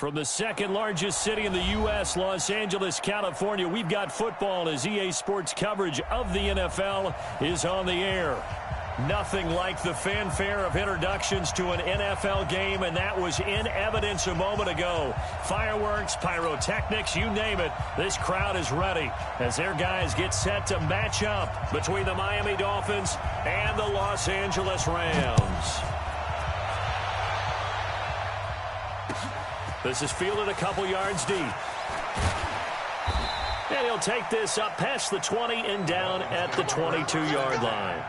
From the second largest city in the U.S., Los Angeles, California, we've got football as EA Sports coverage of the NFL is on the air. Nothing like the fanfare of introductions to an NFL game, and that was in evidence a moment ago. Fireworks, pyrotechnics, you name it, this crowd is ready as their guys get set to match up between the Miami Dolphins and the Los Angeles Rams. This is fielded a couple yards deep. And he'll take this up past the 20 and down at the 22-yard line.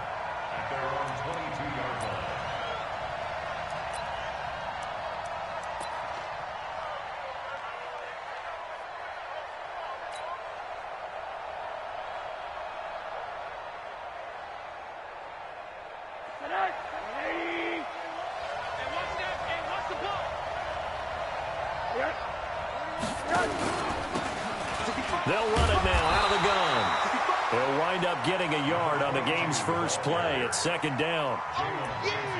They'll run it now out of the gun. They'll wind up getting a yard on the game's first play at second down.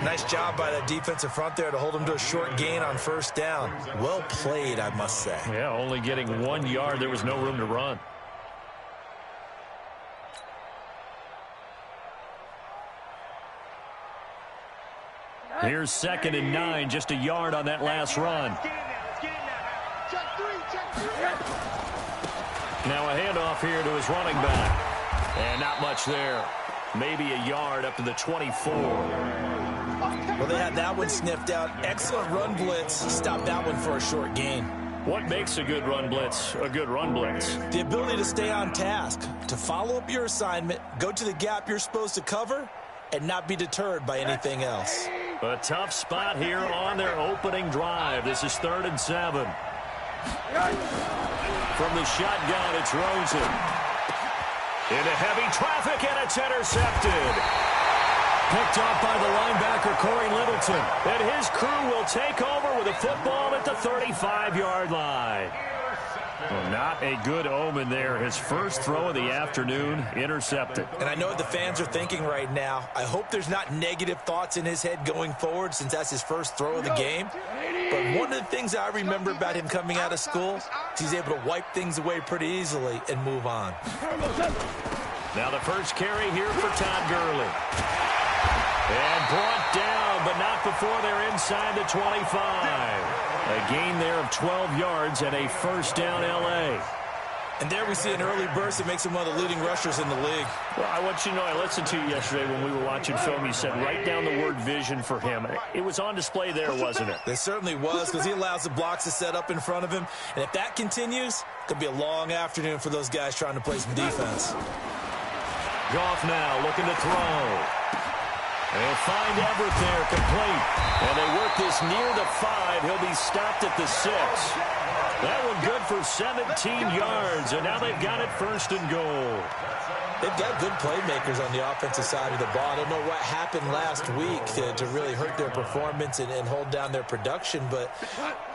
Nice job by the defensive front there to hold them to a short gain on first down. Well played, I must say. Yeah, only getting 1 yard. There was no room to run. Here's 2nd and 9, just a yard on that last run. Now a handoff here to his running back. And not much there. Maybe a yard up to the 24. Well, they had that one sniffed out. Excellent run blitz. Stopped that one for a short gain. What makes a good run blitz a good run blitz? The ability to stay on task, to follow up your assignment, go to the gap you're supposed to cover, and not be deterred by anything else. A tough spot here on their opening drive. This is 3rd and 7. From the shotgun, it's Rosen. Into heavy traffic, and it's intercepted. Picked off by the linebacker, Corey Littleton. And his crew will take over with a football at the 35-yard line. Well, not a good omen there. His first throw of the afternoon, intercepted. And I know what the fans are thinking right now. I hope there's not negative thoughts in his head going forward since that's his first throw of the game. But one of the things I remember about him coming out of school is he's able to wipe things away pretty easily and move on. Now the first carry here for Todd Gurley. And brought down, but not before they're inside the 25. A gain there of 12 yards and a first down L.A. And there we see an early burst that makes him one of the leading rushers in the league. Well, I want you to know, I listened to you yesterday when we were watching film. You said write down the word vision for him. It was on display there, wasn't it? It certainly was, because he allows the blocks to set up in front of him. And if that continues, it could be a long afternoon for those guys trying to play some defense. Goff now looking to throw. They'll find Everett there, complete. And they work this near the 5. He'll be stopped at the 6. That one good for 17 yards, and now they've got it 1st and goal. They've got good playmakers on the offensive side of the ball. I don't know what happened last week to really hurt their performance and hold down their production, but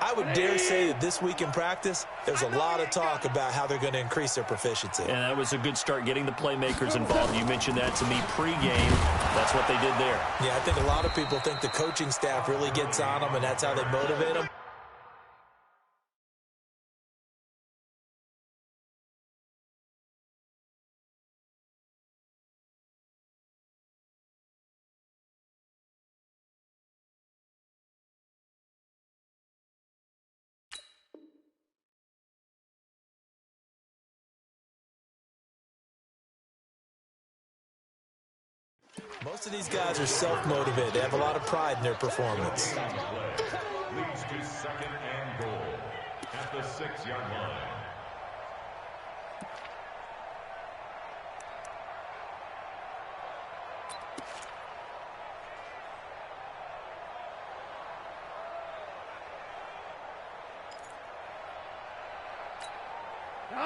I would dare say that this week in practice, there's a lot of talk about how they're going to increase their proficiency. And that was a good start, getting the playmakers involved. You mentioned that to me pregame. That's what they did there. Yeah, I think a lot of people think the coaching staff really gets on them, and that's how they motivate them. Most of these guys are self-motivated. They have a lot of pride in their performance. Leads to 2nd and goal at the 6-yard line.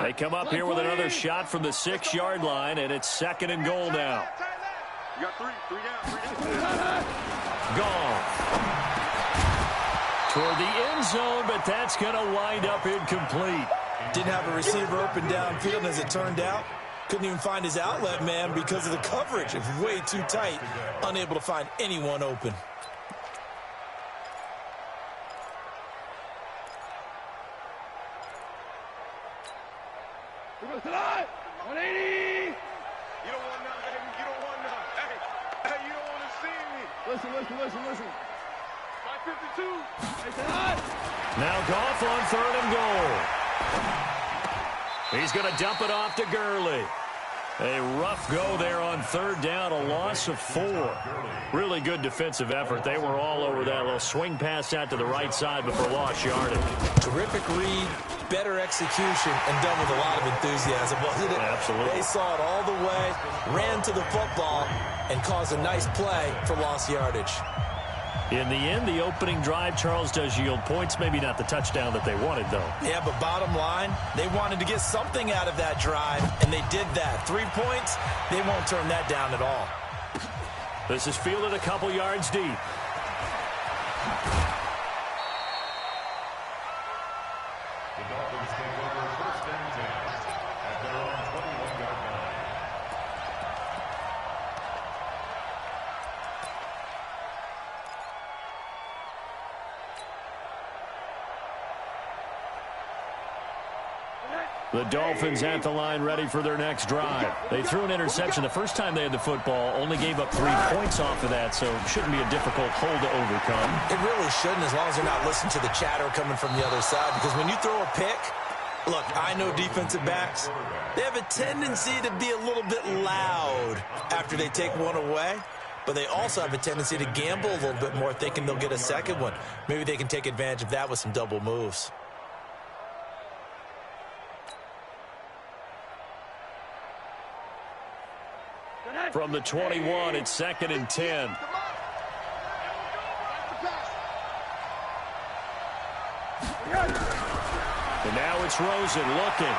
They come up here with another shot from the 6-yard line, and it's 2nd and goal now. You got three down. Goff. Toward the end zone, but that's going to wind up incomplete. Didn't have a receiver open downfield, and as it turned out, couldn't even find his outlet man because of the coverage. It was way too tight, unable to find anyone open. 180. You don't want none, baby. You don't want none. Hey, you don't want to see me. Listen. My 52. Now Goff on 3rd and goal. He's going to dump it off to Gurley. A rough go there on 3rd down, a loss of 4. Really good defensive effort. They were all over that little swing pass out to the right side before lost yardage. Terrific read, better execution, and done with a lot of enthusiasm, wasn't it? Absolutely. They saw it all the way, ran to the football, and caused a nice play for lost yardage. In the end, the opening drive, Charles, does yield points. Maybe not the touchdown that they wanted, though. Yeah, but bottom line, they wanted to get something out of that drive, and they did that. 3 points, they won't turn that down at all. This is fielded a couple yards deep. The Dolphins take over 1st and 10 at their own 21-yard line. The Dolphins at the line ready for their next drive. They threw an interception the first time they had the football, only gave up 3 points off of that, so it shouldn't be a difficult hole to overcome. It really shouldn't, as long as they're not listening to the chatter coming from the other side, because when you throw a pick, look, I know defensive backs, they have a tendency to be a little bit loud after they take one away, but they also have a tendency to gamble a little bit more, thinking they'll get a second one. Maybe they can take advantage of that with some double moves. From the 21, it's 2nd and 10. And now it's Rosen looking.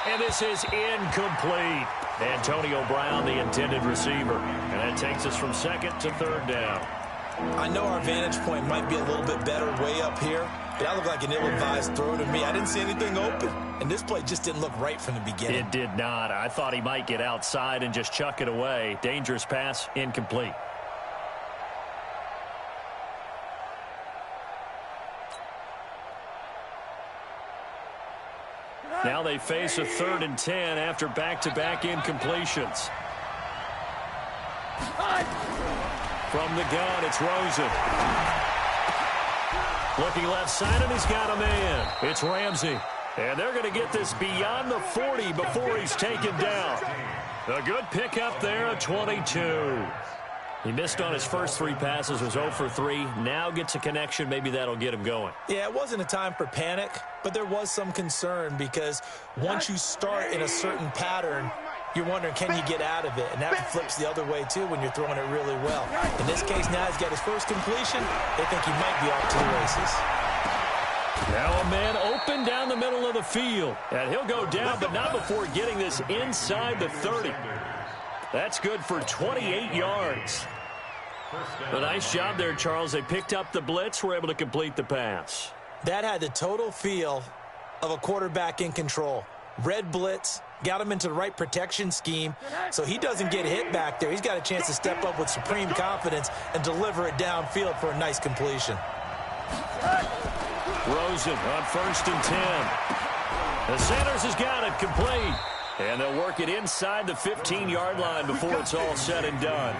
And this is incomplete. Antonio Brown, the intended receiver. And that takes us from 2nd to 3rd down. I know our vantage point might be a little bit better way up here, but that looked like an ill-advised throw to me. I didn't see anything open, and this play just didn't look right from the beginning. It did not. I thought he might get outside and just chuck it away. Dangerous pass, incomplete. Now they face a 3rd and 10 after back-to-back incompletions. From the gun, it's Rosen. Looking left side, and he's got a man. It's Ramsey. And they're going to get this beyond the 40 before he's taken down. A good pickup there, a 22. He missed on his first 3 passes, was 0 for 3. Now gets a connection. Maybe that'll get him going. Yeah, it wasn't a time for panic, but there was some concern because once you start in a certain pattern, you're wondering, can you get out of it? And that flips the other way, too, when you're throwing it really well. In this case, now he's got his first completion. They think he might be off to the races. Now a man open down the middle of the field. And he'll go down, but not before getting this inside the 30. That's good for 28 yards. A nice job there, Charles. They picked up the blitz, were able to complete the pass. That had the total feel of a quarterback in control. Red blitz, got him into the right protection scheme, so he doesn't get hit back there. He's got a chance to step up with supreme confidence and deliver it downfield for a nice completion. Rosen on 1st and 10. The Sanders has got it complete. And they'll work it inside the 15-yard line before it's all said and done.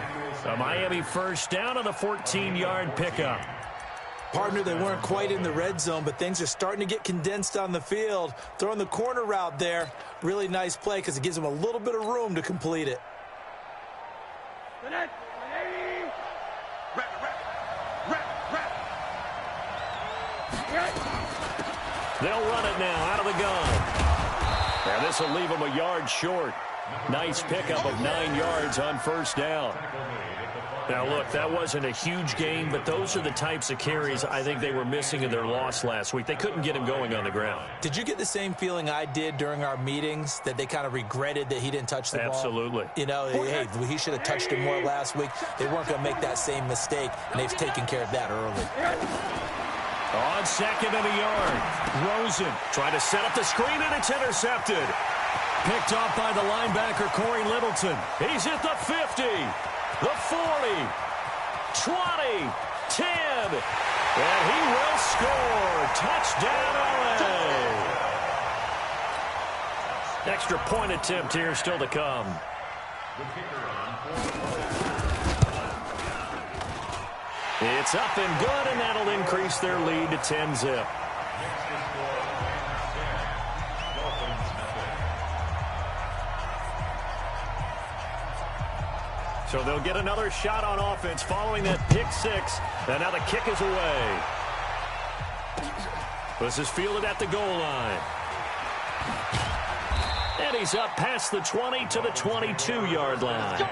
A Miami first down on a 14-yard pickup. Partner, they weren't quite in the red zone, but things are starting to get condensed on the field. Throwing the corner route there, really nice play because it gives them a little bit of room to complete it. They'll run it now out of the gun. And this will leave them a yard short. Nice pickup of 9 yards on 1st down. Now, look, that wasn't a huge gain, but those are the types of carries I think they were missing in their loss last week. They couldn't get him going on the ground. Did you get the same feeling I did during our meetings, that they kind of regretted that he didn't touch the ball? Absolutely. You know, hey, he should have touched it more last week. They weren't going to make that same mistake, and they've taken care of that early. On 2nd and a yard, Rosen trying to set up the screen, and it's intercepted. Picked off by the linebacker, Corey Littleton. He's at the 50, the 40, 20, 10, and he will score. Touchdown, LA. Extra point attempt here still to come. It's up and good, and that'll increase their lead to 10-zip. So they'll get another shot on offense following that pick six. And now the kick is away. This is fielded at the goal line. And he's up past the 20 to the 22-yard line.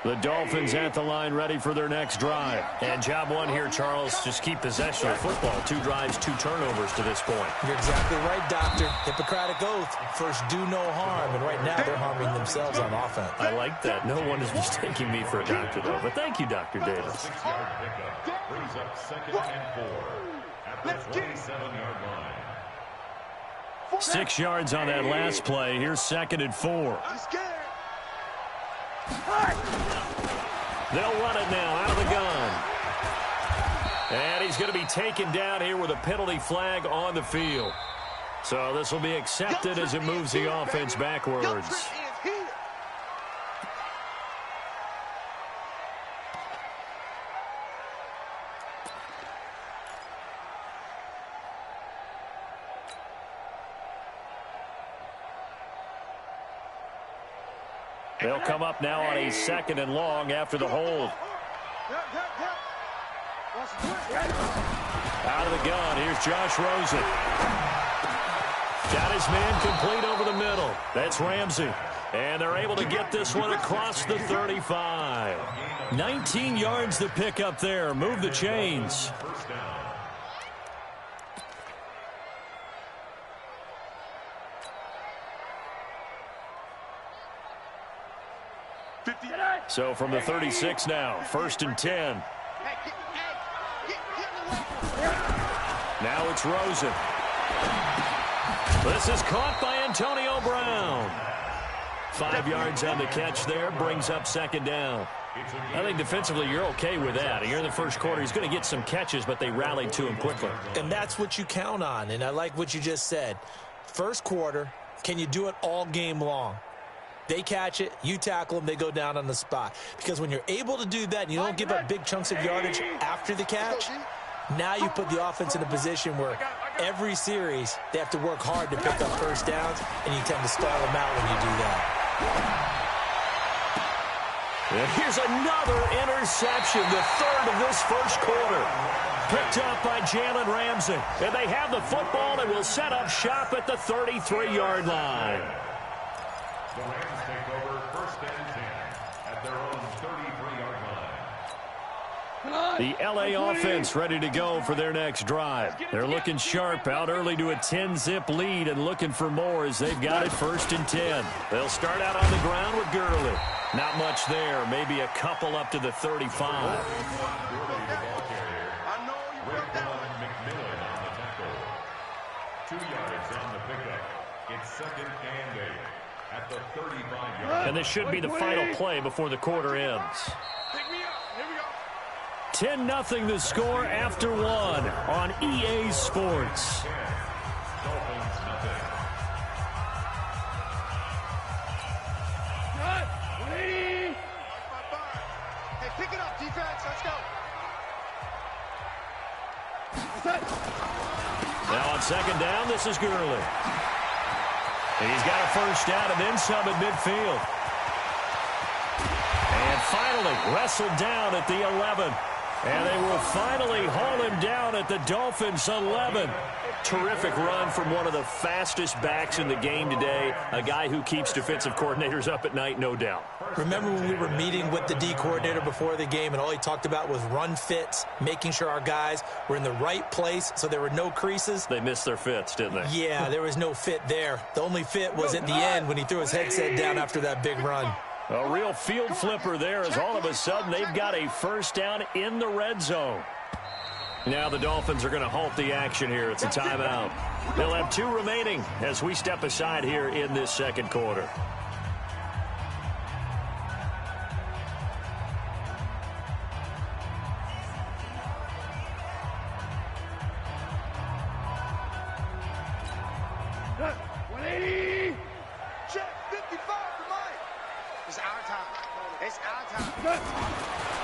The Dolphins at the line ready for their next drive. And job one here, Charles, just keep possession of football. 2 drives, 2 turnovers to this point. You're exactly right, Doctor. Hippocratic oath. First, do no harm. And right now, they're harming themselves on offense. I like that. No one is mistaking me for a doctor, though. But thank you, Dr. Davis. 6-yard pickup brings up 2nd and 4 at the 27-yard line. 6 yards on that last play. Here's 2nd and 4. They'll run it now out of the gun. And he's going to be taken down here with a penalty flag on the field. So this will be accepted as it moves the offense backwards. They'll come up now on a 2nd and long after the hold. Out of the gun, here's Josh Rosen. Got his man complete over the middle. That's Ramsey. And they're able to get this one across the 35. 19 yards to pick up there. Move the chains. So from the 36 now, 1st and 10. Now it's Rosen. This is caught by Antonio Brown. 5 yards on the catch there, brings up 2nd down. I think defensively you're okay with that. Here in the first quarter, he's going to get some catches, but they rallied to him quickly. And that's what you count on, and I like what you just said. First quarter, can you do it all game long? They catch it, you tackle them, they go down on the spot. Because when you're able to do that and you don't give up big chunks of yardage after the catch, now you put the offense in a position where every series they have to work hard to pick up first downs, and you tend to stall them out when you do that. And here's another interception, the 3rd of this first quarter. Picked up by Jalen Ramsey. And they have the football and will set up shop at the 33-yard line. The Rams take over 1st and 10 at their own 33-yard line. The L.A. offense ready to go for their next drive. They're looking sharp out early to a 10-zip lead and looking for more as they've got it 1st and 10. They'll start out on the ground with Gurley. Not much there, maybe a couple up to the 35. McMillan on the tackle. 2 yards on the pickup. It's 2nd and 8 at the 35-yard. And this should be the final play before the quarter ends. 10-0 the score after 1 on EA Sports. Dolphins nothing. Hey, pick it up, defense. Let's go. Now on 2nd down, this is Gurley. And he's got a first down and then some at midfield. And finally wrestled down at the 11. And they will finally haul him down at the Dolphins' 11. Terrific run from one of the fastest backs in the game today. A guy who keeps defensive coordinators up at night, no doubt. Remember when we were meeting with the D coordinator before the game and all he talked about was run fits, making sure our guys were in the right place so there were no creases? They missed their fits, didn't they? Yeah, there was no fit there. The only fit was at the end when he threw his headset down after that big run. A real field flipper there as all of a sudden they've got a first down in the red zone. Now the Dolphins are going to halt the action here. It's a timeout. They'll have 2 remaining as we step aside here in this second quarter.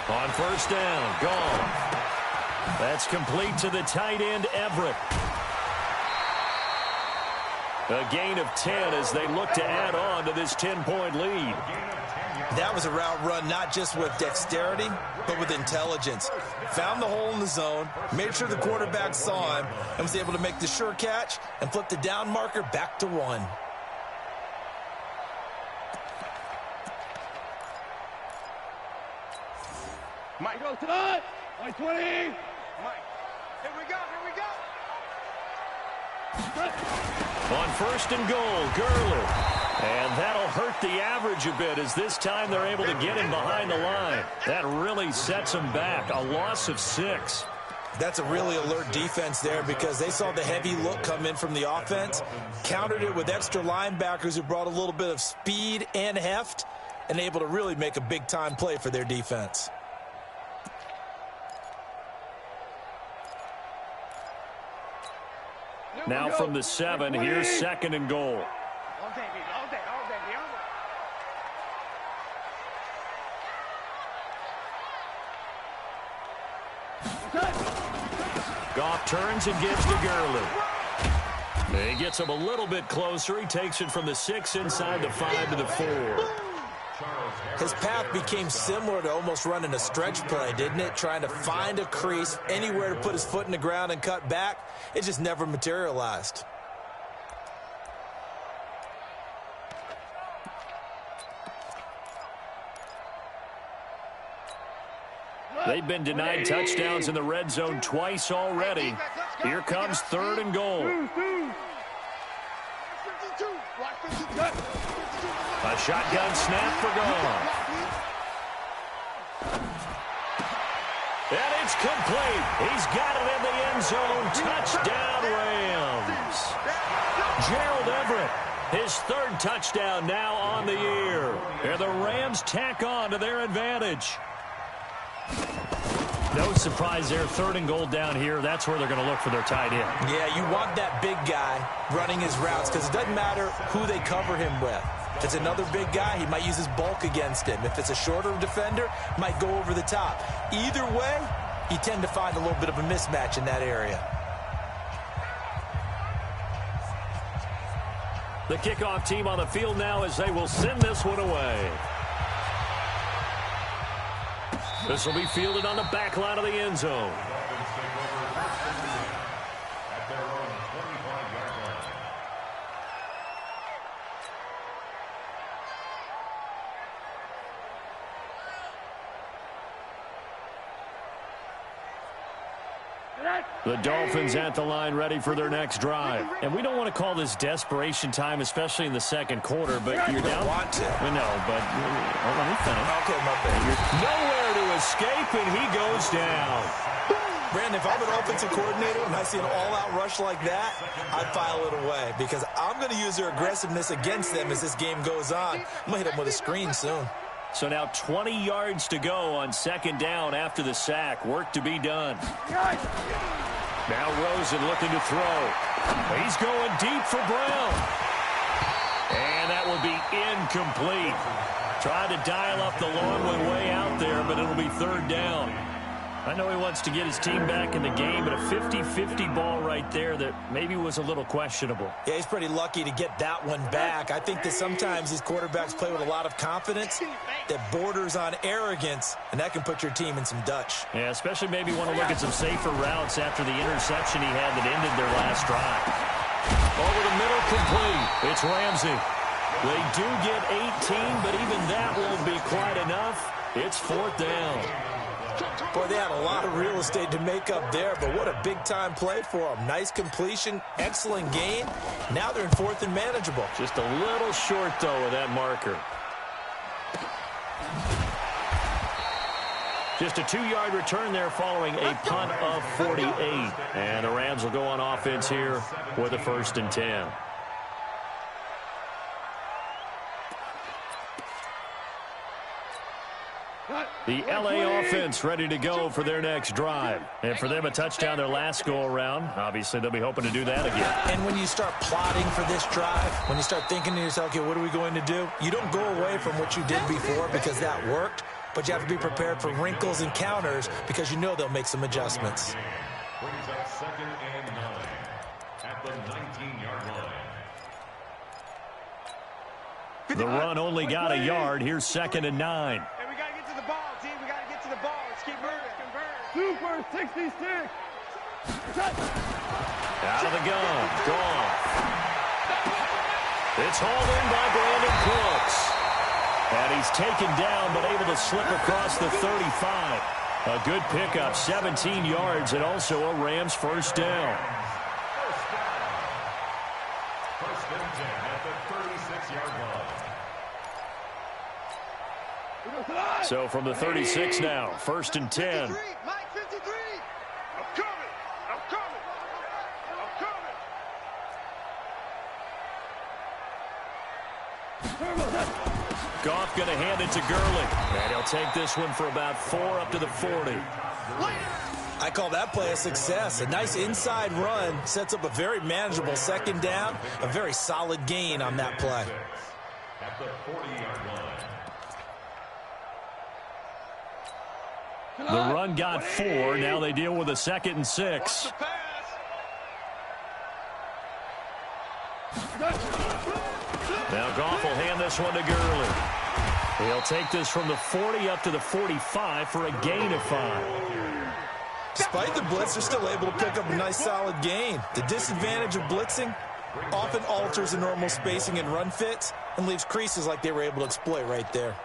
On first down, gone. That's complete to the tight end, Everett. A gain of 10 as they look to add on to this 10-point lead. That was a route run not just with dexterity, but with intelligence. Found the hole in the zone, made sure the quarterback saw him, and was able to make the sure catch and flip the down marker back to 1. Mike goes to the Mike 20. Mike, here we go, here we go. On first and goal, Gurley. And that'll hurt the average a bit as this time they're able to get him behind the line. That really sets him back. A loss of 6. That's a really alert defense there because they saw the heavy look come in from the offense, countered it with extra linebackers who brought a little bit of speed and heft, and able to really make a big-time play for their defense. Now from the 7, here's second and goal. Goff turns and gives to Gurley. He gets him a little bit closer. He takes it from the 6 inside the 5 to the 4. His path became similar to almost running a stretch play, didn't it? Trying to find a crease, anywhere to put his foot in the ground and cut back. It just never materialized. They've been denied touchdowns in the red zone twice already. Here comes third and goal. A shotgun snap for Goff. And it's complete. He's got it in the end zone. Touchdown, Rams. Gerald Everett, his 3rd touchdown now on the year. And the Rams tack on to their advantage. No surprise there. 3rd and goal down here. That's where they're going to look for their tight end. Yeah, you want that big guy running his routes because it doesn't matter who they cover him with. If it's another big guy, he might use his bulk against him. If it's a shorter defender, he might go over the top. Either way, you tend to find a little bit of a mismatch in that area. The kickoff team on the field now as they will send this one away. This will be fielded on the back line of the end zone. The Dolphins at the line ready for their next drive. And we don't want to call this desperation time, especially in the second quarter, but you're down. Don't want to. We know, but let me finish. Okay, my bad. You're nowhere to escape, and he goes down. Brandon, if I'm an offensive coordinator and I see an all-out rush like that, I'd file it away because I'm going to use their aggressiveness against them as this game goes on. I'm going to hit them with a screen soon. So now 20 yards to go on second down after the sack. Work to be done. Now Rosen looking to throw. He's going deep for Brown. And that will be incomplete. Tried to dial up the long one way out there, but it'll be 3rd down. I know he wants to get his team back in the game, but a 50-50 ball right there that maybe was a little questionable. Yeah, he's pretty lucky to get that one back. I think that sometimes these quarterbacks play with a lot of confidence that borders on arrogance, and that can put your team in some Dutch. Yeah, especially maybe want to look at some safer routes after the interception he had that ended their last drive. Over the middle, complete. It's Ramsey. They do get 18, but even that won't be quite enough. It's 4th down. Boy, they had a lot of real estate to make up there, but what a big-time play for them. Nice completion, excellent gain. Now they're in 4th and manageable. Just a little short, though, with that marker. Just a 2-yard return there following a punt of 48. And the Rams will go on offense here with a 1st and 10. The LA offense ready to go for their next drive. And for them, a touchdown their last go-around. Obviously, they'll be hoping to do that again. And when you start plotting for this drive, when you start thinking to yourself, okay, what are we going to do? You don't go away from what you did before because that worked, but you have to be prepared for wrinkles and counters because you know they'll make some adjustments. Brings up 2nd and 9 at the 19-yard line. The run only got a yard. Here's 2nd and 9. Hey, we got to get to the ball, team. We got to get to the ball. Let's keep moving. Super 66. Out of the gun. Gone. It's hauled in by Brandon Cooks. And he's taken down, but able to slip across the 35. A good pickup, 17 yards, and also a Rams 1st down. 1st and 10 at the 36-yard line. So from the 36 now, 1st and 10. Mike, 53. I'm coming. I'm coming. I'm coming. Goff going to hand it to Gurley. And he'll take this one for about 4 up to the 40. I call that play a success. A nice inside run sets up a very manageable 2nd down, a very solid gain on that play. At the 40-yard line. The run got 4. Now they deal with a 2nd and 6. Now Goff will hand this one to Gurley. He'll take this from the 40 up to the 45 for a gain of 5. Despite the blitz, they're still able to pick up a nice solid gain. The disadvantage of blitzing often alters the normal spacing and run fits and leaves creases like they were able to exploit right there.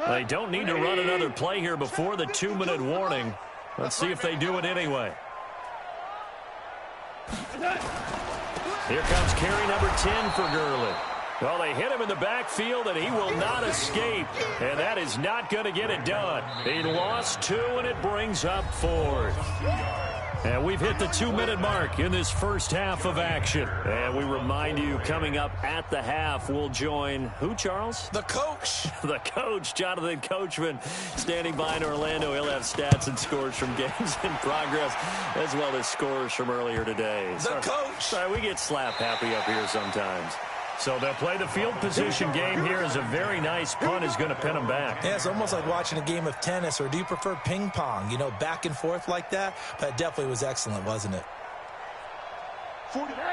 They don't need to run another play here before the 2-minute warning. Let's see if they do it anyway. Here comes carry number 10 for Gurley. Well, they hit him in the backfield, and he will not escape. And that is not going to get it done. He lost 2, and it brings up 4th. And we've hit the 2-minute mark in this first half of action. And we remind you, coming up at the half, we'll join who, Charles? The coach. The coach, Jonathan Coachman, standing by in Orlando. He'll have stats and scores from games in progress, as well as scores from earlier today. The coach. Sorry, we get slap happy up here sometimes. So they'll play the field position game here as a very nice punt is going to pin them back. Yeah, it's almost like watching a game of tennis, or do you prefer ping pong? You know, back and forth like that? But it definitely was excellent, wasn't it?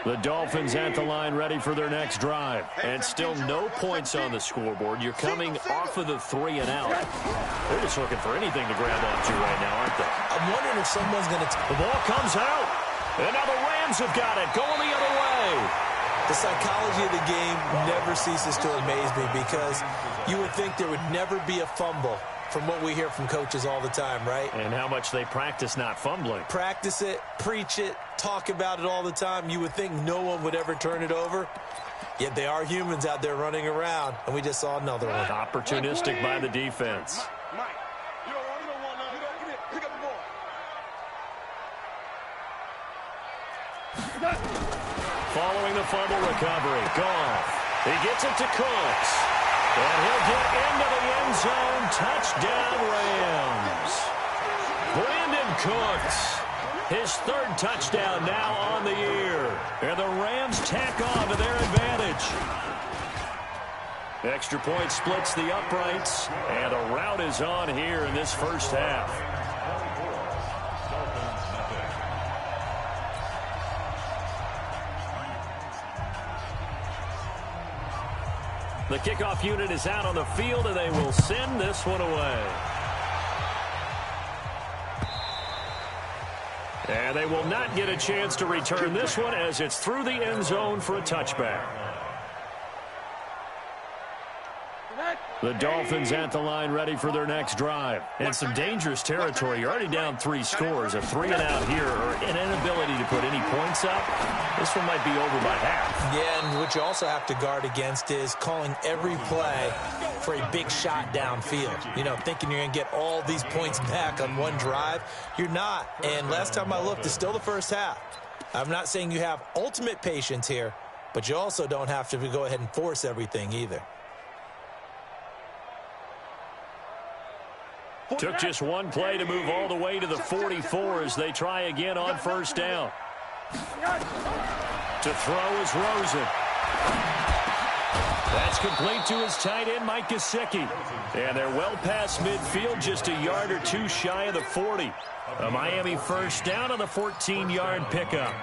The Dolphins at the line ready for their next drive. And still no points on the scoreboard. You're coming off of the 3 and out. They're just looking for anything to grab onto right now, aren't they? I'm wondering if someone's going to... The ball comes out. And now the Rams have got it, going the other way. The psychology of the game never ceases to amaze me because you would think there would never be a fumble from what we hear from coaches all the time, right? And how much they practice not fumbling. Practice it, preach it, talk about it all the time. You would think no one would ever turn it over. Yet they are humans out there running around, and we just saw another one. Opportunistic by the defense. Mike, you don't want none. Get it. Pick up the ball. Following the fumble recovery, Goff. He gets it to Cooks. And he'll get into the end zone. Touchdown, Rams. Brandon Cooks. His 3rd touchdown now on the year. And the Rams tack on to their advantage. Extra point splits the uprights. And a rout is on here in this first half. The kickoff unit is out on the field, and they will send this one away. And they will not get a chance to return this one as it's through the end zone for a touchback. The Dolphins at the line ready for their next drive. And some dangerous territory. You're already down 3 scores. A 3-and-out here or an inability to put any points up. This one might be over by half. Yeah, and what you also have to guard against is calling every play for a big shot downfield. You know, thinking you're going to get all these points back on one drive. You're not. And last time I looked, it's still the first half. I'm not saying you have ultimate patience here, but you also don't have to go ahead and force everything either. Took just one play to move all the way to the 44 as they try again on first down. To throw is Rosen. That's complete to his tight end, Mike Gesicki. And they're well past midfield, just a yard or two shy of the 40. A Miami first down on the 14-yard pickup.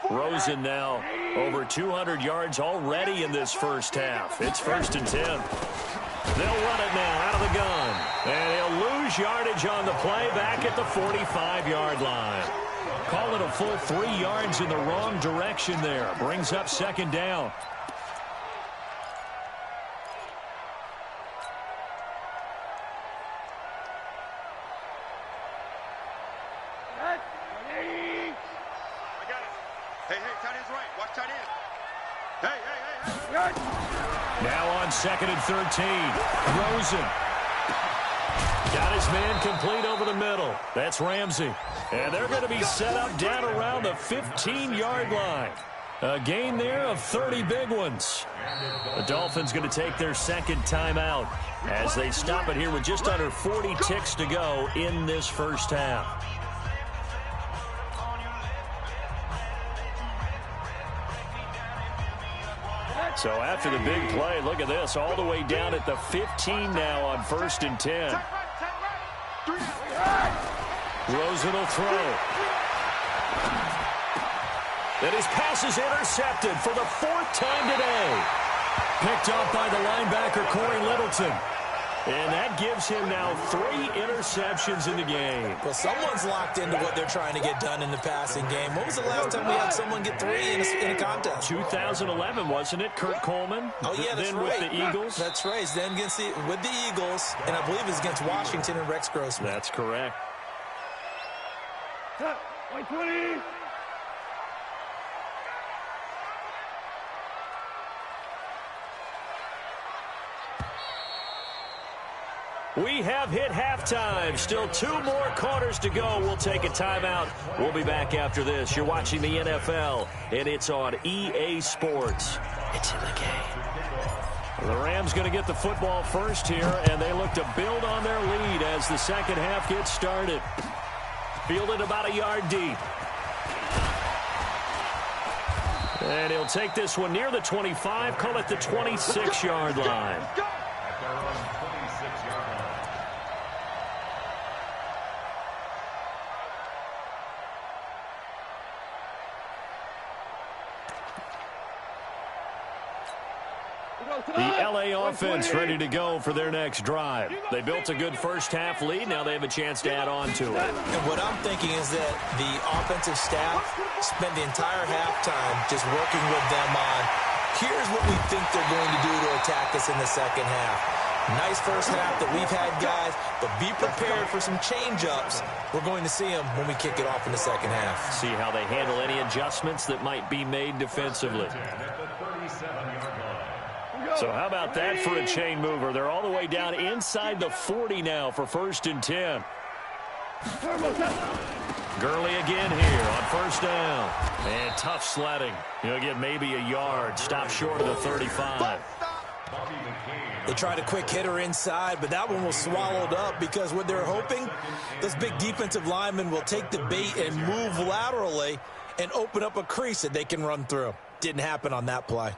Rosen now over 200 yards already in this first half. It's 1st and 10. They'll run it now out of the gun. And he'll lose yardage on the play back at the 45-yard line. Call it a full 3 yards in the wrong direction there. Brings up 2nd down. Now on 2nd and 13. Rosen. Got his man complete over the middle. That's Ramsey. And they're going to be set up down around the 15-yard line. A gain there of 30 big ones. The Dolphins going to take their 2nd timeout as they stop it here with just under 40 ticks to go in this first half. So after the big play, look at this, all the way down at the 15 now on 1st and 10. Rosen will throw. And his pass is intercepted for the 4th time today. Picked off by the linebacker, Corey Littleton. And that gives him now 3 interceptions in the game. Well, someone's locked into what they're trying to get done in the passing game. When was the last time we had someone get 3 in a contest? 2011, wasn't it? Kurt Coleman? Oh, yeah, that's then right. With the Eagles? That's right. Then with the Eagles, and I believe it's against Washington and Rex Grossman. That's correct. 120. We have hit halftime. Still 2 more quarters to go. We'll take a timeout. We'll be back after this. You're watching the NFL, and it's on EA Sports. It's in the game. The Rams going to get the football first here, and they look to build on their lead as the second half gets started. Fielded about a yard deep. And he'll take this one near the 25, call it the 26-yard line. The L.A. offense ready to go for their next drive. They built a good first-half lead. Now they have a chance to add on to it. And what I'm thinking is that the offensive staff spent the entire halftime just working with them on, here's what we think they're going to do to attack us in the second half. Nice first half that we've had, guys, but be prepared for some change-ups. We're going to see them when we kick it off in the second half. See how they handle any adjustments that might be made defensively. So how about that for a chain mover? They're all the way down inside the 40 now for 1st and 10. Gurley again here on first down. And tough sledding. He'll get maybe a yard. Stop short of the 35. They tried a quick hitter inside, but that one was swallowed up because what they're hoping, those big defensive linemen will take the bait and move laterally and open up a crease that they can run through. Didn't happen on that play.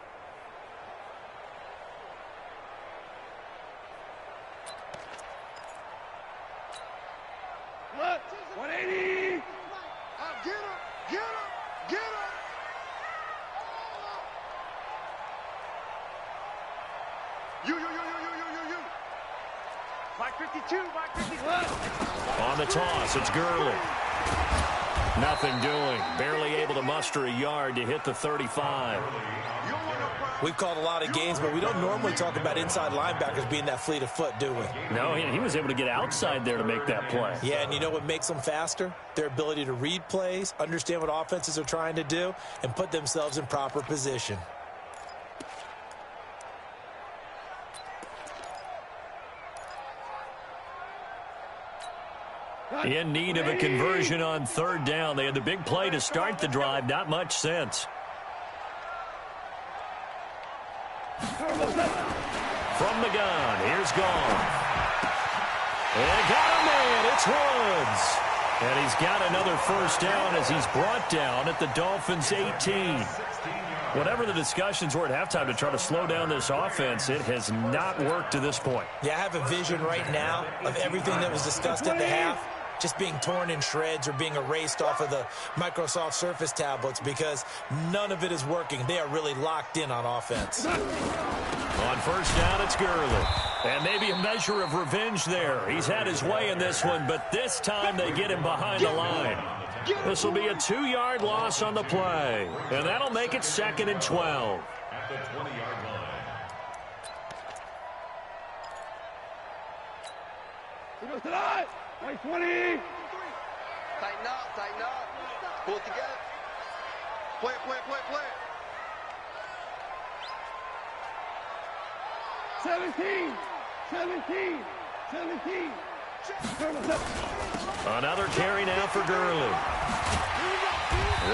On the toss, it's Gurley. Nothing doing. Barely able to muster a yard to hit the 35. We've called a lot of games, but we don't normally talk about inside linebackers being that fleet of foot, do we? No, he was able to get outside there to make that play. Yeah, and you know what makes them faster? Their ability to read plays, understand what offenses are trying to do, and put themselves in proper position. In need of a conversion on third down. They had the big play to start the drive. Not much sense. From the gun, here's Gone. And got a man, it's Woods. And he's got another first down as he's brought down at the Dolphins' 18. Whatever the discussions were at halftime to try to slow down this offense, it has not worked to this point. Yeah, I have a vision right now of everything that was discussed at the half just being torn in shreds or being erased off of the Microsoft Surface tablets because none of it is working. They are really locked in on offense. On first down, it's Gurley. And maybe a measure of revenge there. He's had his way in this one, but this time they get him behind the line. This will be a 2-yard loss on the play, and that'll make it 2nd and 12. At the 20-yard line. He goes to the eye. Right 20. Tighten up, tighten up. Pull it together. Play, play, play, play. 17. 17. 17. Another carry now for Gurley.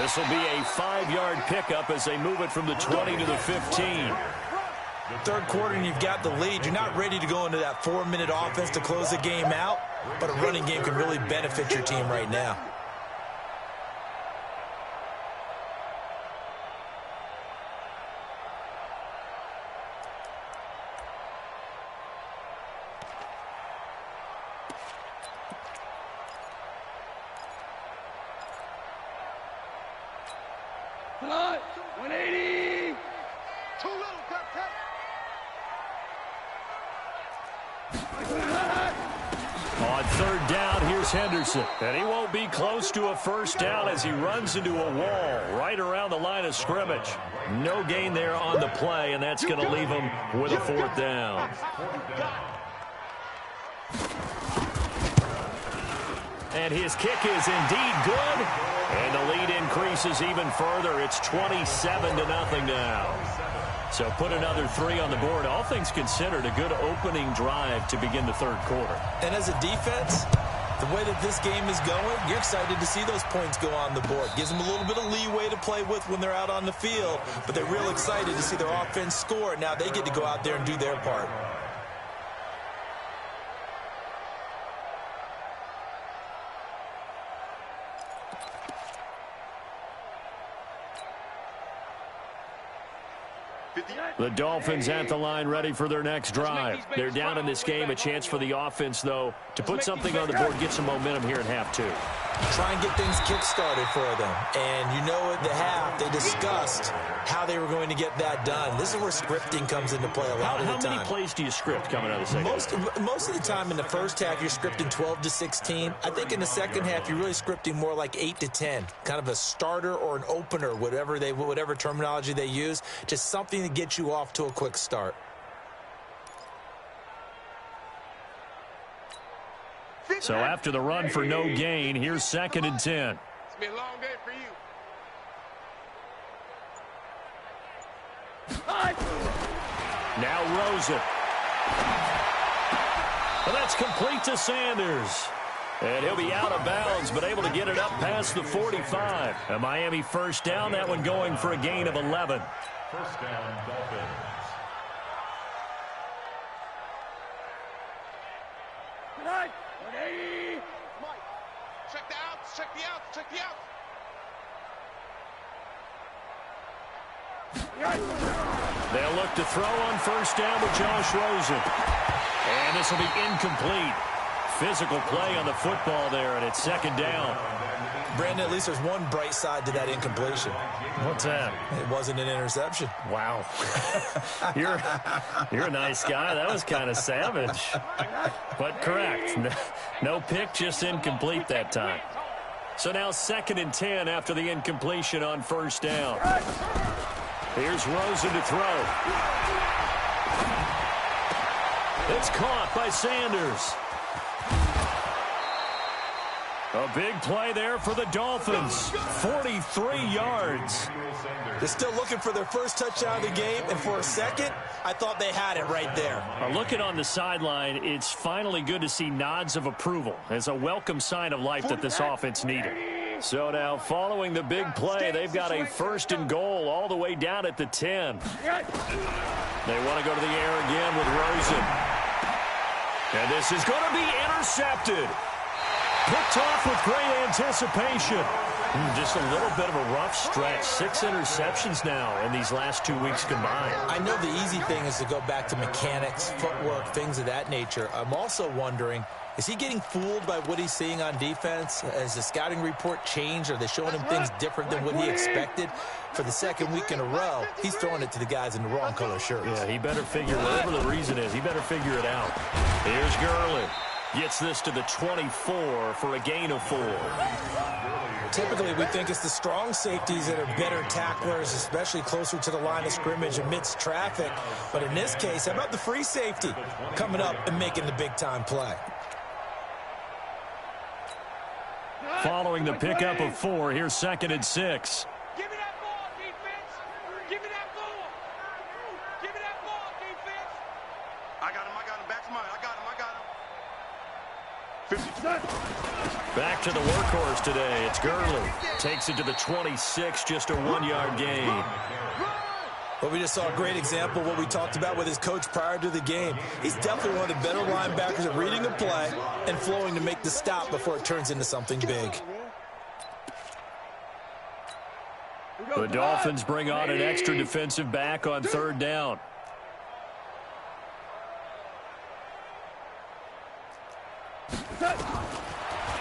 This will be a 5-yard pickup as they move it from the 20 to the 15. Third quarter and you've got the lead. You're not ready to go into that 4-minute offense to close the game out, but a running game can really benefit your team right now. Tonight, 180. Too little, cut. On third down, here's Henderson. And he won't be close to a first down as he runs into a wall right around the line of scrimmage. No gain there on the play, and that's going to leave him with a 4th down. And his kick is indeed good. And the lead increases even further. It's 27-0 now. So put another 3 on the board. All things considered, a good opening drive to begin the third quarter. And as a defense, the way that this game is going, you're excited to see those points go on the board. Gives them a little bit of leeway to play with when they're out on the field, but they're real excited to see their offense score. Now they get to go out there and do their part. The Dolphins at the line ready for their next drive. They're down in this game. A chance for the offense, though, to put something on the board, get some momentum here in half 2. Try and get things kick-started for them. And you know at the half, they discussed how they were going to get that done. This is where scripting comes into play a lot of the time. How many plays do you script coming out of the second half? Most of the time in the first half, you're scripting 12 to 16. I think in the second half, you're really scripting more like 8 to 10. Kind of a starter or an opener, whatever terminology they use. Just something to get you off to a quick start. So after the run for no gain, here's 2nd and 10. It's been a long day for you. Now Rosen. Well, that's complete to Sanders. And he'll be out of bounds, but able to get it up past the 45. A Miami first down, that one going for a gain of 11. First down, Dolphins. Tonight, 180. Mike, check the outs, check the outs, check the outs. They'll look to throw on first down with Josh Rosen. And this will be incomplete. Physical play on the football there, and it's 2nd down. Brandon, at least there's one bright side to that incompletion. What's that? It wasn't an interception. Wow. You're a nice guy. That was kind of savage. But correct. No pick, just incomplete that time. So now 2nd and 10 after the incompletion on first down. Here's Rosen to throw. It's caught by Sanders. A big play there for the Dolphins. 43 yards. They're still looking for their first touchdown of the game, and for a second, I thought they had it right there. Looking on the sideline, it's finally good to see nods of approval as a welcome sign of life that this offense needed. So now, following the big play, they've got a 1st and goal all the way down at the 10. They want to go to the air again with Rosen. And this is going to be intercepted. Picked off with great anticipation. Just a little bit of a rough stretch. 6 interceptions now in these last 2 weeks combined. I know the easy thing is to go back to mechanics, footwork, things of that nature. I'm also wondering, is he getting fooled by what he's seeing on defense? Has the scouting report changed? Are they showing him things different than what he expected? For the second week in a row, he's throwing it to the guys in the wrong color shirts. Yeah, he better figure, whatever the reason is, he better figure it out. Here's Gurley. Gets this to the 24 for a gain of 4. Typically, we think it's the strong safeties that are better tacklers, especially closer to the line of scrimmage amidst traffic. But in this case, how about the free safety coming up and making the big-time play? Following the pickup of 4, here's 2nd and 6. Give me that ball, defense. Give me that ball. Give me that ball, defense. I got him. Back to mine. I got him. 50. Back to the workhorse today. It's Gurley. Takes it to the 26, just a 1-yard gain. Well, we just saw a great example of what we talked about with his coach prior to the game. He's definitely one of the better linebackers at reading a play and flowing to make the stop before it turns into something big. The Dolphins bring on an extra defensive back on 3rd down.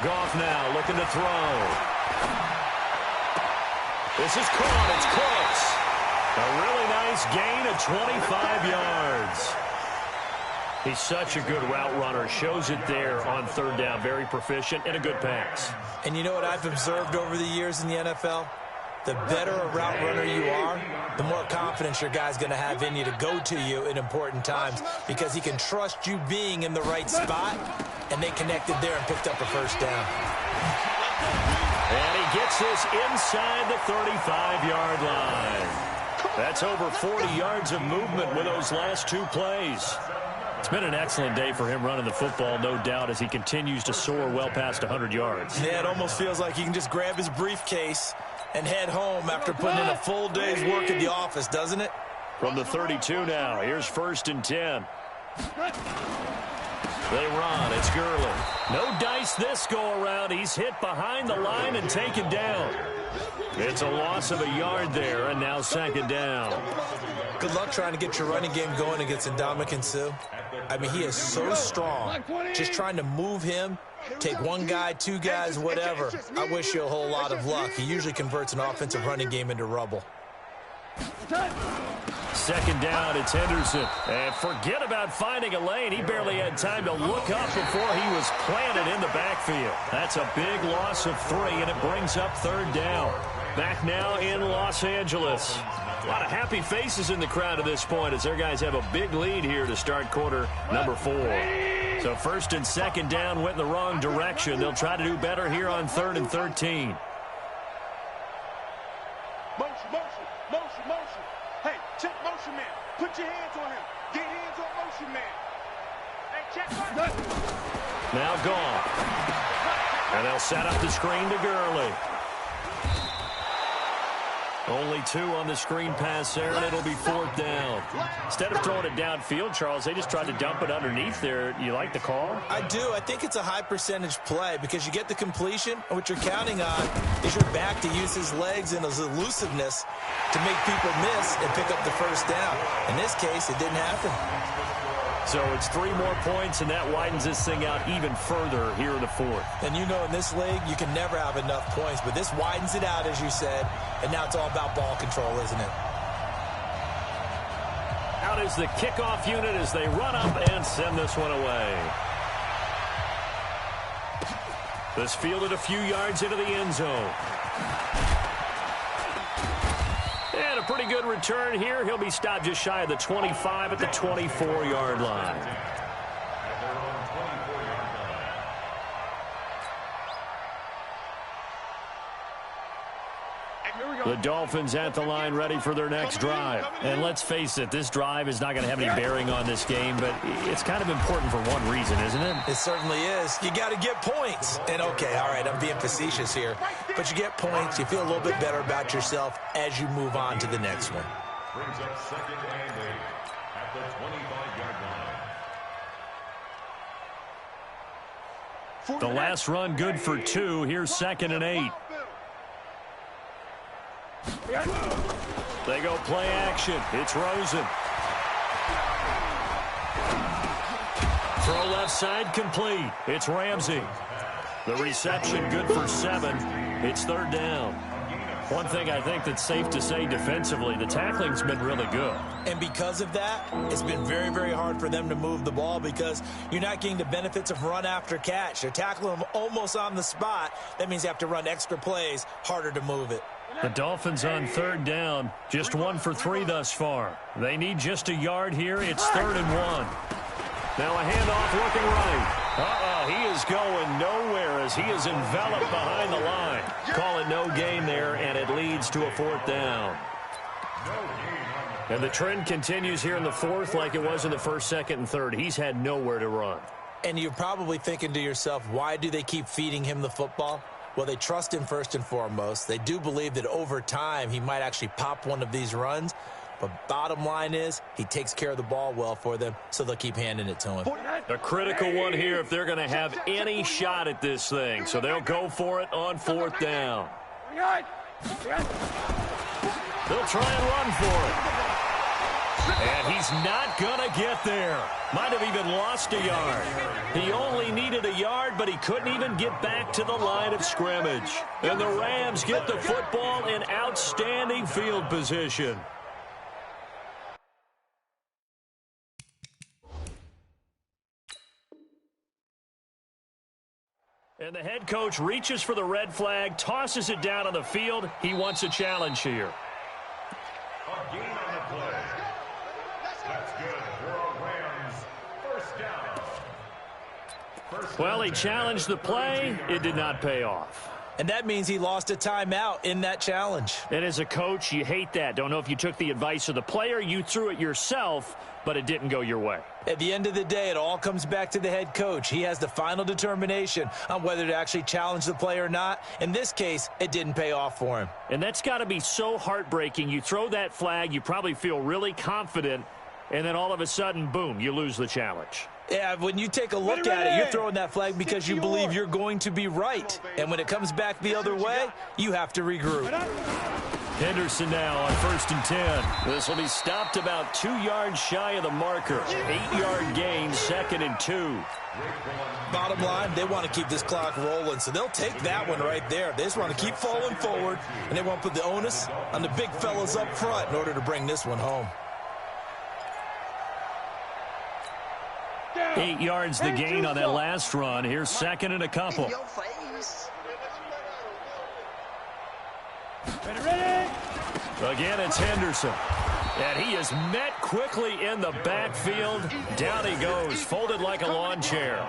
Goff now looking to throw. This is caught. It's close. A really nice gain of 25 yards. He's such a good route runner. Shows it there on 3rd down. Very proficient and a good pass. And you know what I've observed over the years in the NFL? The better a route runner you are, the more confidence your guy's going to have in you to go to you in important times because he can trust you being in the right spot, and they connected there and picked up a 1st down. And he gets this inside the 35-yard line. That's over 40 yards of movement with those last 2 plays. It's been an excellent day for him running the football, no doubt, as he continues to soar well past 100 yards. Yeah, it almost feels like he can just grab his briefcase and head home after putting in a full day's work at the office, doesn't it? From the 32 now, here's 1st and 10. They run. It's Gurley. No dice this go-around. He's hit behind the line and taken down. It's a loss of a yard there, and now 2nd down. Good luck trying to get your running game going against Ndamukong Suh. I mean, he is so strong. Just trying to move him, take 1 guy, 2 guys, whatever. I wish you a whole lot of luck. He usually converts an offensive running game into rubble. 2nd down, it's Henderson. And forget about finding a lane. He barely had time to look up before he was planted in the backfield. That's a big loss of 3, and it brings up 3rd down. Back now in Los Angeles. A lot of happy faces in the crowd at this point as their guys have a big lead here to start quarter number 4. So 1st and 2nd down went in the wrong direction. They'll try to do better here on 3rd and 13. Motion. Hey, check motion man. Put your hands on him. Get hands on motion man. Hey, check motion. Now gone. And they'll set up the screen to Gurley. Only 2 on the screen pass there, and it'll be 4th down. Instead of throwing it downfield, Charles, they just tried to dump it underneath there. You like the call? I do. I think it's a high percentage play because you get the completion, and what you're counting on is your back to use his legs and his elusiveness to make people miss and pick up the 1st down. In this case, it didn't happen. So it's 3 more points, and that widens this thing out even further here in the 4th. And you know in this league, you can never have enough points, but this widens it out, as you said, and now it's all about ball control, isn't it? Out is the kickoff unit as they run up and send this one away. This fielded a few yards into the end zone. And a pretty good return here. He'll be stopped just shy of the 25 at the 24-yard line. The Dolphins at the line ready for their next drive. And let's face it, this drive is not going to have any bearing on this game, but it's kind of important for one reason, isn't it? It certainly is. You got to get points. And, okay, all right, I'm being facetious here. But you get points. You feel a little bit better about yourself as you move on to the next one. Brings up 2nd and 8 at the 25-yard line. The last run good for 2. Here's 2nd and 8. They go play action. It's Rosen. Throw left side complete. It's Ramsey. The reception good for 7. It's 3rd down. One thing I think that's safe to say defensively, the tackling's been really good. And because of that, it's been very, very hard for them to move the ball because you're not getting the benefits of run after catch. They're tackling them almost on the spot. That means you have to run extra plays, harder to move it. The Dolphins on 3rd down, just 1 for 3 thus far. They need just a yard here. It's 3rd and 1. Now a handoff looking right. He is going nowhere as he is enveloped behind the line. Call it no gain there, and it leads to a 4th down. And the trend continues here in the 4th like it was in the 1st, 2nd, and 3rd. He's had nowhere to run. And you're probably thinking to yourself, why do they keep feeding him the football? Well, they trust him first and foremost. They do believe that over time he might actually pop one of these runs. But bottom line is he takes care of the ball well for them, so they'll keep handing it to him. A critical one here if they're going to have any shot at this thing. So they'll go for it on 4th down. They'll try and run for it. And he's not going to get there. Might have even lost a yard. He only needed a yard, but he couldn't even get back to the line of scrimmage. And the Rams get the football in outstanding field position. And the head coach reaches for the red flag, tosses it down on the field. He wants a challenge here. A gain on the play. That's good for a Rams 1st down. Well, he challenged the play. It did not pay off. And that means he lost a timeout in that challenge. And as a coach, you hate that. Don't know if you took the advice of the player, you threw it yourself, but it didn't go your way. At the end of the day, it all comes back to the head coach. He has the final determination on whether to actually challenge the play or not. In this case, it didn't pay off for him. And that's got to be so heartbreaking. You throw that flag, you probably feel really confident, and then all of a sudden, boom, you lose the challenge. Yeah, when you take a look at it, you're throwing that flag because you believe you're going to be right. And when it comes back the other way, you have to regroup. Henderson now on 1st and 10. This will be stopped about 2 yards shy of the marker. 8-yard gain, 2nd and 2. Bottom line, they want to keep this clock rolling, so they'll take that one right there. They just want to keep falling forward, and they want to put the onus on the big fellas up front in order to bring this one home. 8 yards the gain on that last run. Here's 2nd and a couple. Again, it's Henderson. And he is met quickly in the backfield. Down he goes, folded like a lawn chair.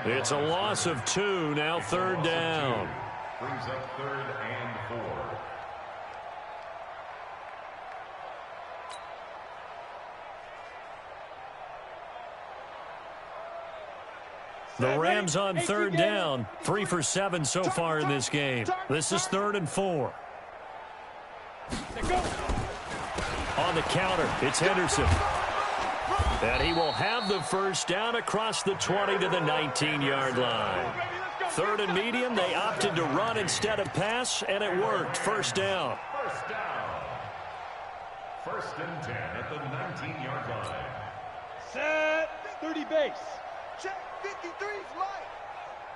It's a loss of 2, now 3rd down. Brings up 3rd and 4. The Rams on 3rd down, 3 for 7 so far in this game. This is 3rd and 4. On the counter, it's Henderson. And he will have the 1st down across the 20 to the 19-yard line. 3rd and medium, they opted to run instead of pass, and it worked. 1st down. 1st down. 1st and 10 at the 19-yard line. Set 30 base. Check 53's Mike.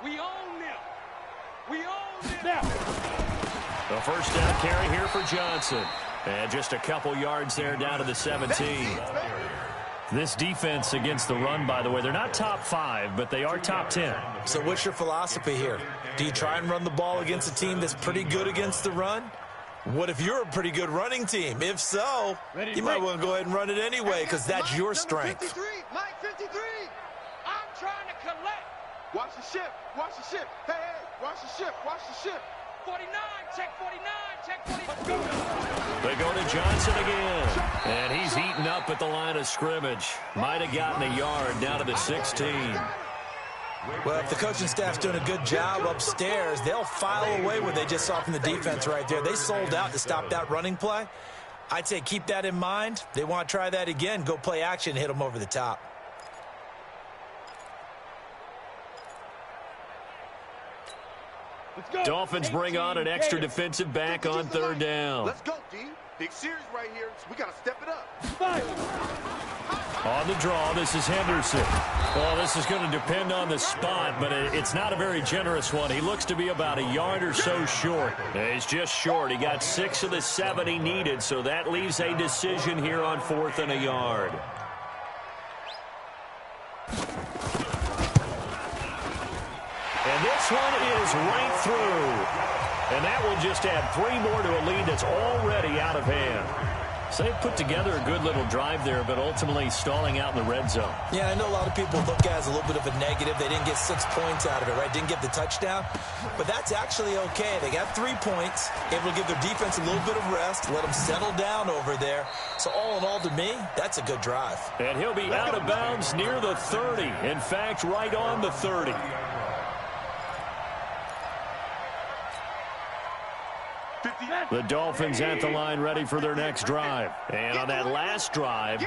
We own them. We own them. Now. The 1st down carry here for Johnson. And just a couple yards there down to the 17. This defense against the run, by the way, they're not top 5, but they are top 10. So what's your philosophy here? Do you try and run the ball against a team that's pretty good against the run? What if you're a pretty good running team? If so, you might want to go ahead and run it anyway because that's your strength. 53, Mike 53. I'm trying to collect. Watch the ship. Watch the ship. Hey, hey, watch the ship. Watch the ship. 49, check 49, check 49. They go to Johnson again. And he's eaten up at the line of scrimmage. Might have gotten a yard down to the 16. Well, if the coaching staff's doing a good job upstairs, they'll file away what they just saw from the defense right there. They sold out to stop that running play. I'd say keep that in mind. They want to try that again. Go play action, hit them over the top. Dolphins bring on an extra defensive back on third down. Let's go, D. Big series right here. We got to step it up. On the draw, this is Henderson. Well, this is going to depend on the spot, but it's not a very generous one. He looks to be about a yard or so short. He's just short. He got 6 of the 7 he needed, so that leaves a decision here on 4th and a yard. And this one is right through. And that will just add 3 more to a lead that's already out of hand. So they put together a good little drive there, but ultimately stalling out in the red zone. Yeah, I know a lot of people look at it as a little bit of a negative. They didn't get 6 points out of it, right? Didn't get the touchdown. But that's actually okay. They got 3 points, able to give their defense a little bit of rest, let them settle down over there. So all in all, to me, that's a good drive. And he'll be out of bounds near the 30. In fact, right on the 30. The Dolphins at the line ready for their next drive. And on that last drive,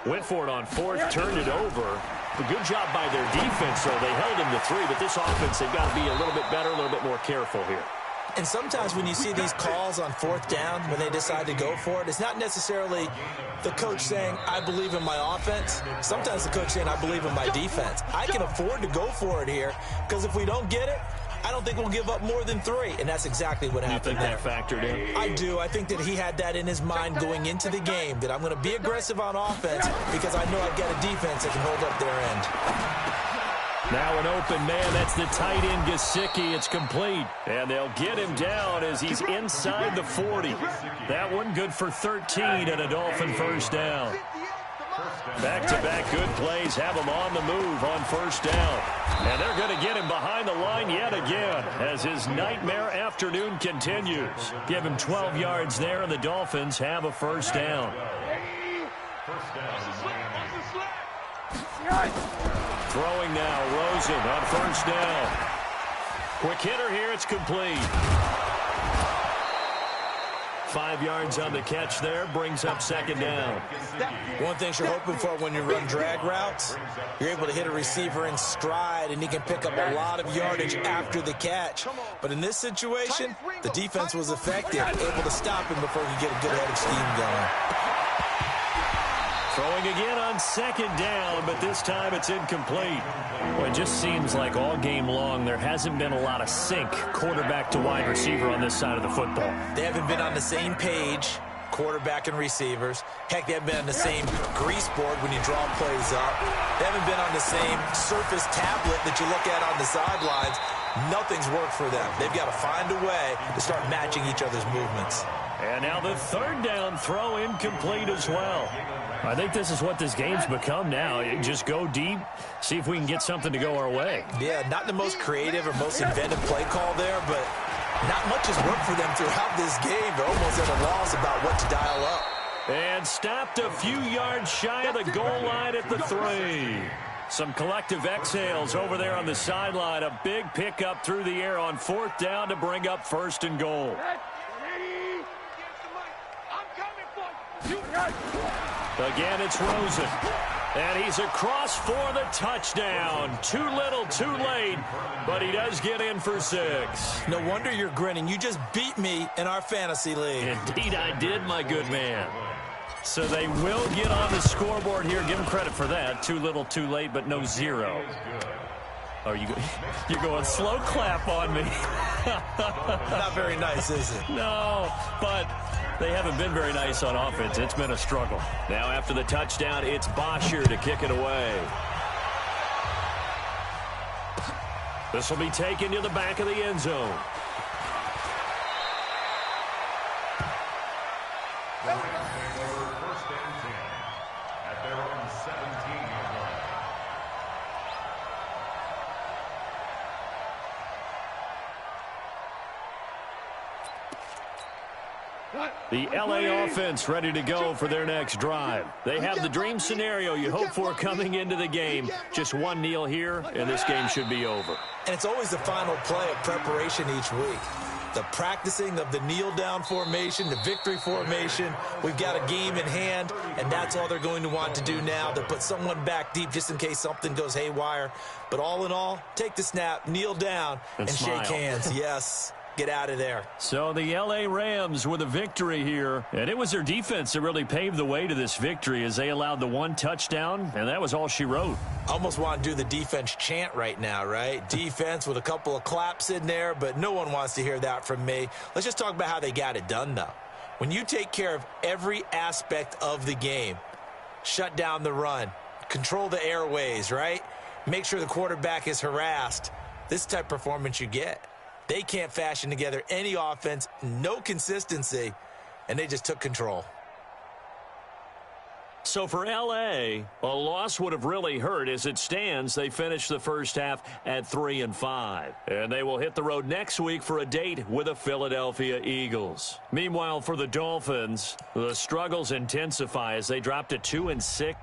went for it on 4th, turned it over. A good job by their defense, though. They held him to 3, but this offense, they've got to be a little bit better, a little bit more careful here. And sometimes when you see these calls on 4th down, when they decide to go for it, it's not necessarily the coach saying, I believe in my offense. Sometimes the coach saying, I believe in my defense. I can afford to go for it here because if we don't get it, I don't think we'll give up more than 3, and that's exactly what happened there. You think that factored in? I do. I think that he had that in his mind going into the game, that I'm going to be aggressive on offense because I know I've got a defense that can hold up their end. Now an open man. That's the tight end, Gesicki. It's complete. And they'll get him down as he's inside the 40. That one good for 13 and a Dolphin first down. Back-to-back good plays have him on the move on first down. And they're going to get him behind the line yet again as his nightmare afternoon continues. Give him 12 yards there, and the Dolphins have a first down. Throwing now, Rosen on first down. Quick hitter here, it's complete. 5 yards on the catch there, brings up second down. One thing you're hoping for when you run drag routes, you're able to hit a receiver in stride, and he can pick up a lot of yardage after the catch. But in this situation, the defense was effective, able to stop him before he could get a good head of steam going. Throwing again on second down, but this time it's incomplete. Well, it just seems like all game long there hasn't been a lot of sync quarterback to wide receiver on this side of the football. They haven't been on the same page, quarterback and receivers. Heck, they haven't been on the same grease board when you draw plays up. They haven't been on the same surface tablet that you look at on the sidelines. Nothing's worked for them. They've got to find a way to start matching each other's movements. And now the third down throw incomplete as well. I think this is what this game's become now. Just go deep, see if we can get something to go our way. Yeah, not the most creative or most inventive play call there, but not much has worked for them throughout this game. They're almost at a loss about what to dial up. And stopped a few yards shy of the goal line at the 3. Some collective exhales over there on the sideline. A big pickup through the air on 4th down to bring up 1st and goal. Again, it's Rosen. And he's across for the touchdown. Too little, too late, but he does get in for 6. No wonder you're grinning. You just beat me in our fantasy league. Indeed, I did, my good man. So they will get on the scoreboard here. Give them credit for that. Too little, too late, but no 0. Oh, you're going slow clap on me. Not very nice, is it? No, but they haven't been very nice on offense. It's been a struggle. Now after the touchdown, it's Bosher to kick it away. This will be taken to the back of the end zone. Over first and 10 at their own 17-yard line. The LA offense ready to go for their next drive. They have the dream scenario you hope for coming into the game. Just one kneel here, and this game should be over. And it's always the final play of preparation each week. The practicing of the kneel-down formation, the victory formation. We've got a game in hand, and that's all they're going to want to do now, to put someone back deep just in case something goes haywire. But all in all, take the snap, kneel down, and shake hands. Yes. Get out of there. So the L.A. Rams with a victory here. And it was their defense that really paved the way to this victory as they allowed the one touchdown, and that was all she wrote. Almost want to do the defense chant right now, right? Defense with a couple of claps in there, but no one wants to hear that from me. Let's just talk about how they got it done, though. When you take care of every aspect of the game, shut down the run, control the airways, right? Make sure the quarterback is harassed. This type of performance you get. They can't fashion together any offense, no consistency, and they just took control. So for L.A., a loss would have really hurt. As it stands, they finished the first half at 3-5. And they will hit the road next week for a date with the Philadelphia Eagles. Meanwhile, for the Dolphins, the struggles intensify as they drop to 2-6.